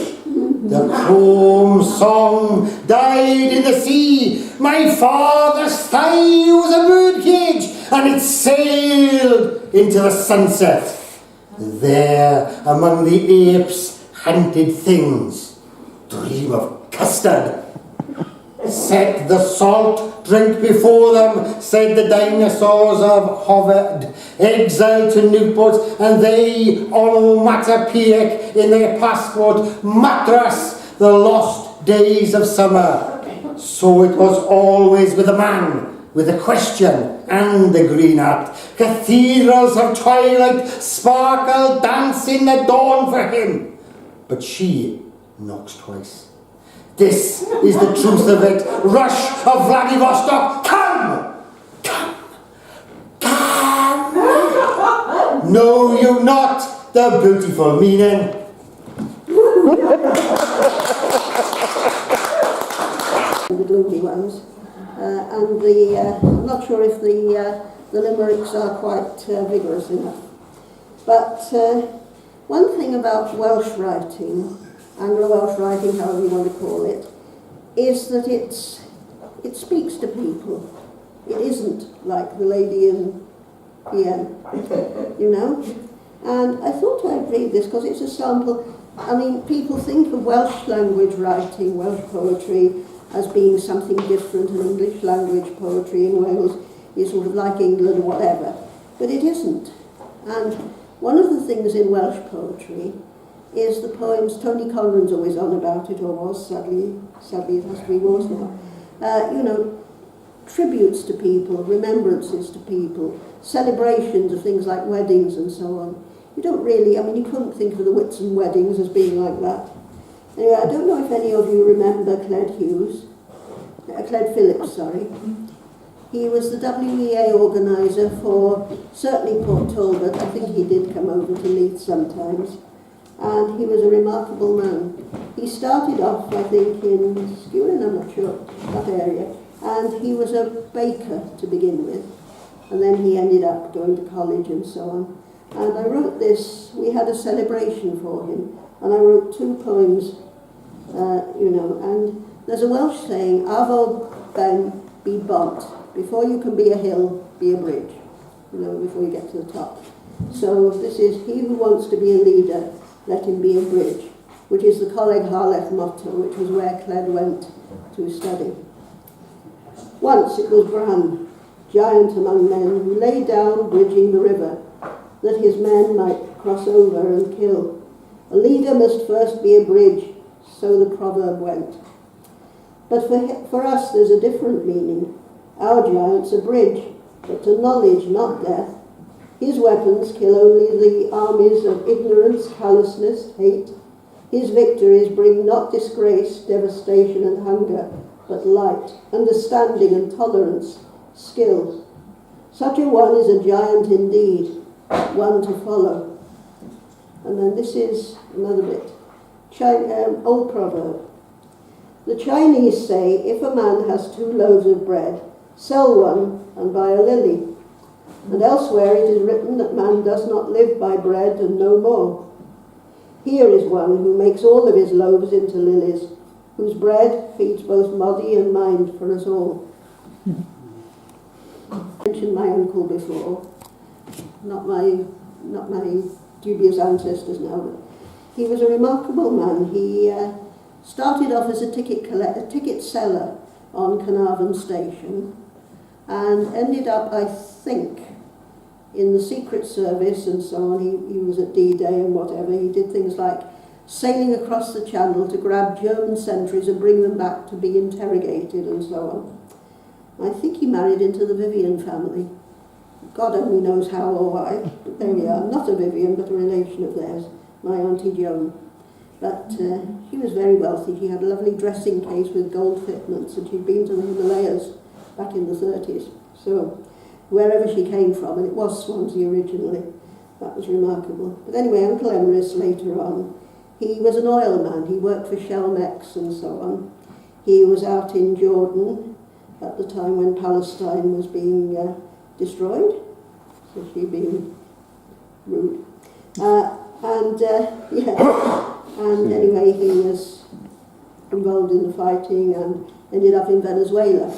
The home song died in the sea. My father's thigh was a birdcage, and it sailed into the sunset. There, among the apes, enchanted things. Dream of custard. Set the salt drink before them, said the dinosaurs of hovered, exiled to Newport, and they onomatopoeic in their passport, matras, the lost days of summer. So it was always with a man, with a question and the green hat. Cathedrals of twilight sparkle, dance in the dawn for him. But she knocks twice. This is the truth of it. Rush of Vladivostok, come! Come! Come! Know you not the beautiful meaning? The gloomy ones. And I'm not sure if the limericks are quite vigorous enough. But one thing about Welsh writing, Anglo-Welsh writing, however you want to call it, is that it speaks to people. It isn't like the lady in PN, you know? And I thought I'd read this because it's a sample. I mean, people think of Welsh language writing, Welsh poetry, as being something different, and English language poetry in Wales is sort of like England or whatever. But it isn't. And one of the things in Welsh poetry is the poems. Tony Conran's always on about it, or was, sadly it has to be was now. You know, tributes to people, remembrances to people, celebrations of things like weddings and so on. You don't really, I mean, you couldn't think of the Whitsun weddings as being like that. Anyway, I don't know if any of you remember Cled Phillips, sorry. He was the WEA organiser for certainly Port Talbot. I think he did come over to Leith sometimes. And he was a remarkable man. He started off, I think, in Skewen, I'm not sure, that area. And he was a baker to begin with. And then he ended up going to college and so on. And I wrote this, we had a celebration for him. And I wrote 2 poems, you know, and there's a Welsh saying, Avo ben be bont. Before you can be a hill, be a bridge. You know, before you get to the top. So this is, he who wants to be a leader, let him be a bridge, which is the Coleg Harlech motto, which was where Cled went to study. Once it was Bran, giant among men, who lay down bridging the river, that his men might cross over and kill. A leader must first be a bridge, so the proverb went. But for us there's a different meaning. Our giant's a bridge, but to knowledge, not death. His weapons kill only the armies of ignorance, callousness, hate. His victories bring not disgrace, devastation and hunger, but light, understanding and tolerance, skill. Such a one is a giant indeed, one to follow. And then this is another bit. Old proverb. The Chinese say, if a man has 2 loaves of bread, sell one and buy a lily. And elsewhere it is written that man does not live by bread and no more. Here is one who makes all of his loaves into lilies, whose bread feeds both body and mind for us all. I mentioned my uncle before, not my dubious ancestors now, but he was a remarkable man. He started off as a ticket seller on Carnarvon Station, and ended up, I think, in the Secret Service and so on. He was at D-Day and whatever. He did things like sailing across the Channel to grab German sentries and bring them back to be interrogated and so on. I think he married into the Vivian family. God only knows how or why, but there we are. Not a Vivian, but a relation of theirs, my Auntie Joan. But she was very wealthy. She had a lovely dressing case with gold fitments, and she'd been to the Himalayas back in the 30s. So wherever she came from, and it was Swansea originally, that was remarkable. But anyway, Uncle Emrys later on, he was an oil man. He worked for Shellmex and so on. He was out in Jordan at the time when Palestine was being destroyed, so she being rude. And anyway, he was involved in the fighting and ended up in Venezuela.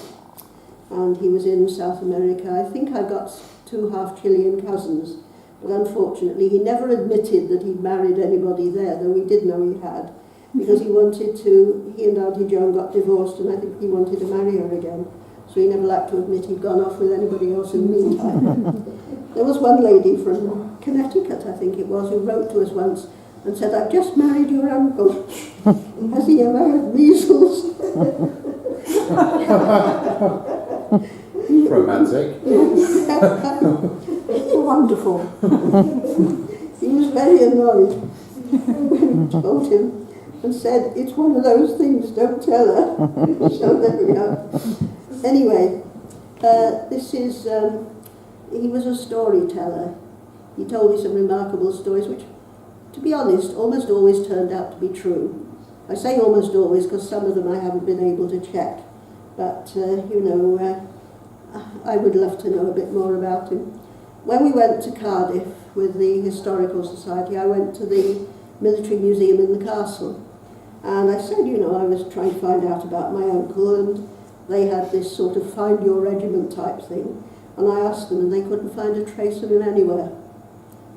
And he was in South America. I think I've got 2 half Chilean cousins, But unfortunately, he never admitted that he'd married anybody there, though we did know he had, because he and Auntie Joan got divorced, and I think he wanted to marry her again. So he never liked to admit he'd gone off with anybody else in the meantime. There was one lady from Connecticut, I think it was, who wrote to us once and said, "I've just married your uncle. Has he ever had measles?" Romantic. Wonderful. He was very annoyed when we told him and said, "It's one of those things, don't tell her." So there we are. Anyway, he was a storyteller. He told me some remarkable stories, which, to be honest, almost always turned out to be true. I say almost always because some of them I haven't been able to check. But, I would love to know a bit more about him. When we went to Cardiff with the Historical Society, I went to the Military Museum in the castle. And I said, I was trying to find out about my uncle, and they had this sort of find your regiment type thing. And I asked them, and they couldn't find a trace of him anywhere.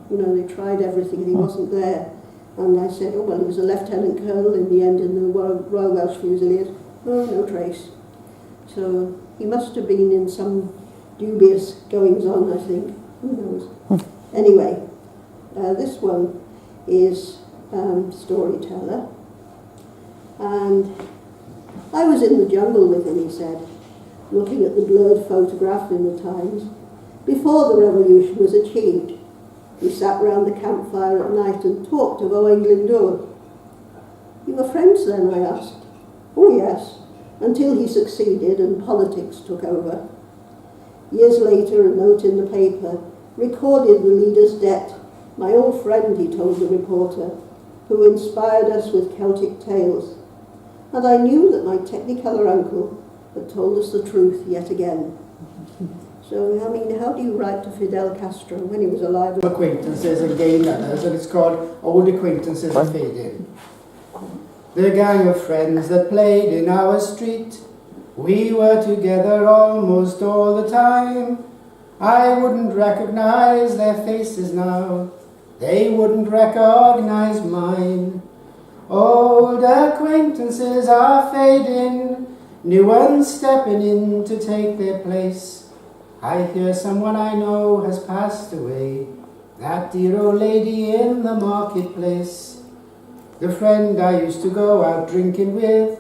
They tried everything, and he wasn't there. And I said, "Oh, well, he was a lieutenant colonel in the end in the Royal Welsh Fusiliers." "Oh, no trace." So he must have been in some dubious goings-on, I think. Who knows? Anyway, this one is Storyteller. And I was in the jungle with him, he said, looking at the blurred photograph in the Times. Before the revolution was achieved, we sat round the campfire at night and talked of Owain Glyndwr. "You were friends then?" I asked. "Oh yes, until he succeeded and politics took over." Years later, a note in the paper recorded the leader's death. "My old friend," he told the reporter, "who inspired us with Celtic tales." And I knew that my Technicolor uncle had told us the truth yet again. So, how do you write to Fidel Castro when he was alive? Acquaintances and gay letters, and it's called Old Acquaintances Are Fading. The gang of friends that played in our street, we were together almost all the time. I wouldn't recognize their faces now, they wouldn't recognize mine. Old acquaintances are fading, new ones stepping in to take their place. I hear someone I know has passed away, that dear old lady in the marketplace. The friend I used to go out drinking with,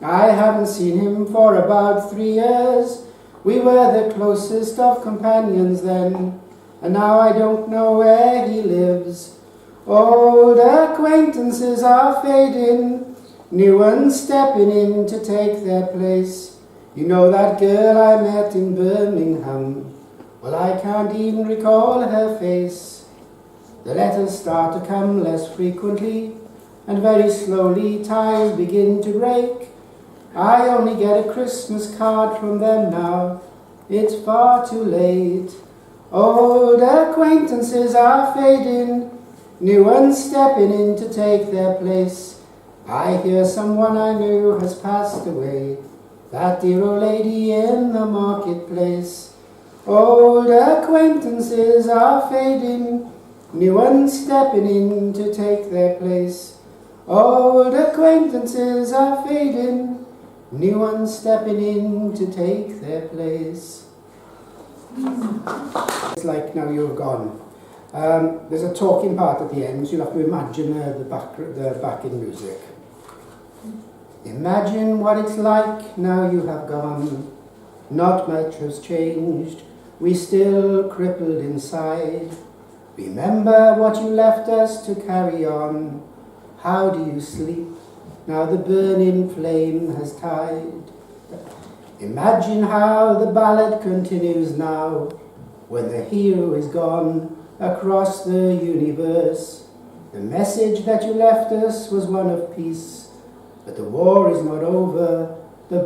I haven't seen him for about 3 years. We were the closest of companions then, and now I don't know where he lives. Old acquaintances are fading, new ones stepping in to take their place. You know that girl I met in Birmingham? Well, I can't even recall her face. The letters start to come less frequently, and very slowly ties begin to break. I only get a Christmas card from them now. It's far too late. Old acquaintances are fading, new ones stepping in to take their place. I hear someone I knew has passed away, that dear old lady in the marketplace. Old acquaintances are fading, new ones stepping in to take their place. Old acquaintances are fading, new ones stepping in to take their place. It's like Now You're Gone. There's a talking part at the end, so you'll have to imagine the backing music. Imagine what it's like now you have gone. Not much has changed, we still crippled inside. Remember what you left us to carry on. How do you sleep now the burning flame has died? Imagine how the ballad continues now, when the hero is gone across the universe. The message that you left us was one of peace, but the war is not over, the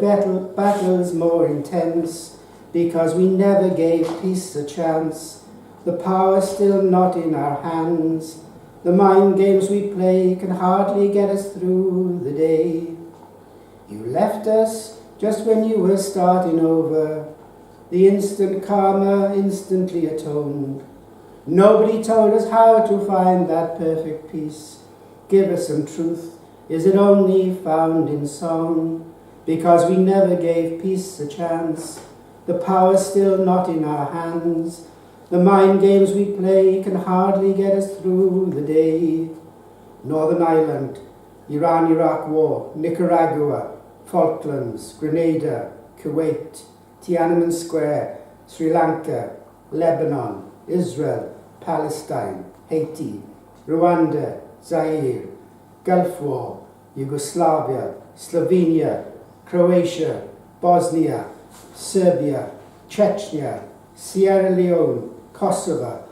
battle's more intense, because we never gave peace a chance. The power's still not in our hands. The mind games we play can hardly get us through the day. You left us just when you were starting over. The instant karma instantly atoned. Nobody told us how to find that perfect peace. Give us some truth. Is it only found in song? Because we never gave peace a chance. The power's still not in our hands. The mind games we play can hardly get us through the day. Northern Ireland, Iran-Iraq War, Nicaragua, Falklands, Grenada, Kuwait, Tiananmen Square, Sri Lanka, Lebanon, Israel, Palestine, Haiti, Rwanda, Zaire, Gulf War, Yugoslavia, Slovenia, Croatia, Bosnia, Serbia, Chechnya, Sierra Leone, Kosovo,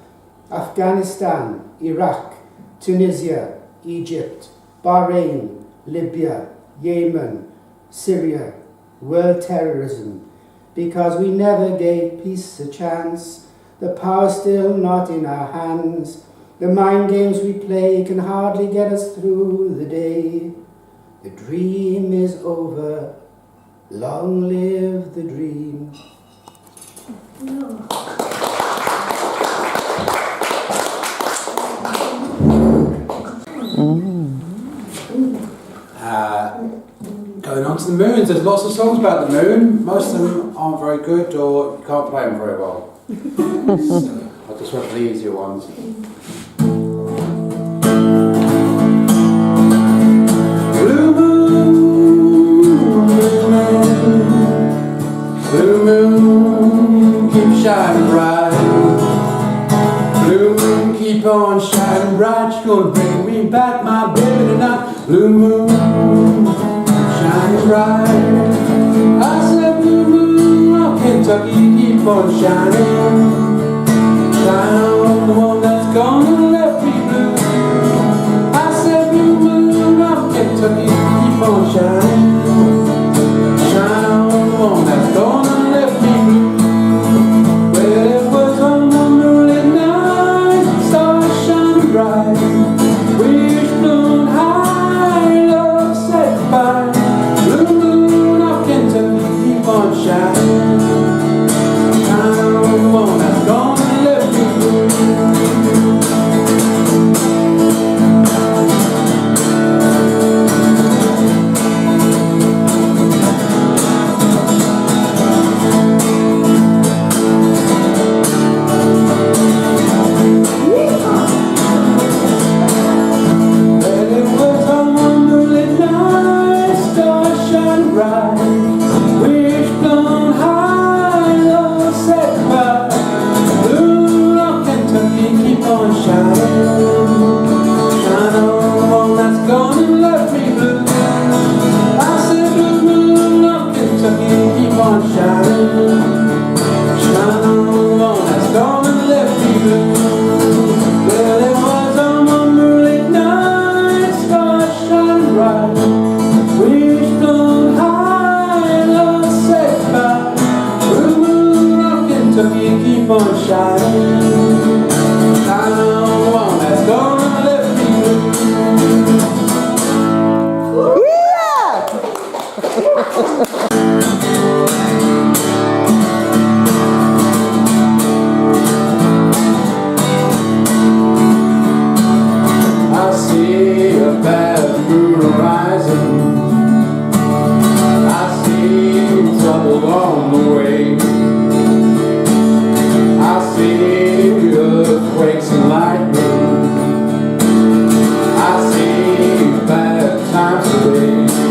Afghanistan, Iraq, Tunisia, Egypt, Bahrain, Libya, Yemen, Syria, world terrorism, because we never gave peace a chance. The power's still not in our hands. The mind games we play can hardly get us through the day. The dream is over. Long live the dream. Going on to the moons, there's lots of songs about the moon. Most of them aren't very good or you can't play them very well. So I just went for the easier ones. Blue moon, blue moon, keep shining bright. Blue moon, keep on shining bright. You're gonna bring me back, my baby, tonight. Blue moon, shining bright. I said blue moon, oh Kentucky, keep on shining. Shine on the one that's gonna left me blue. I said blue moon, oh Kentucky, keep on shining. Shine on the one that's gonna left me blue. Well, it was on one moonlit night, stars shining bright. Wish blown high, love said goodbye. Blue moon of Kentucky, keep on shining. Shine on the one that's gonna left me blue. Well, it was on one moonlit night, stars shine bright. Wish blown high, love said goodbye. Blue of Kentucky, keep on shining. Shine on the one that's gonna left me blue. I said blue moon of Kentucky, keep on shining. Shine on the one that's gonna left me blue. Well, it was on one moonlit night, stars shine bright. Wish blown high, love said goodbye. Blue moon of Kentucky, keep on shining. Shine on the one that's gonna left me blue. I see a bad moon rising. I see trouble on the way. I see earthquakes and lightning. I see bad times today.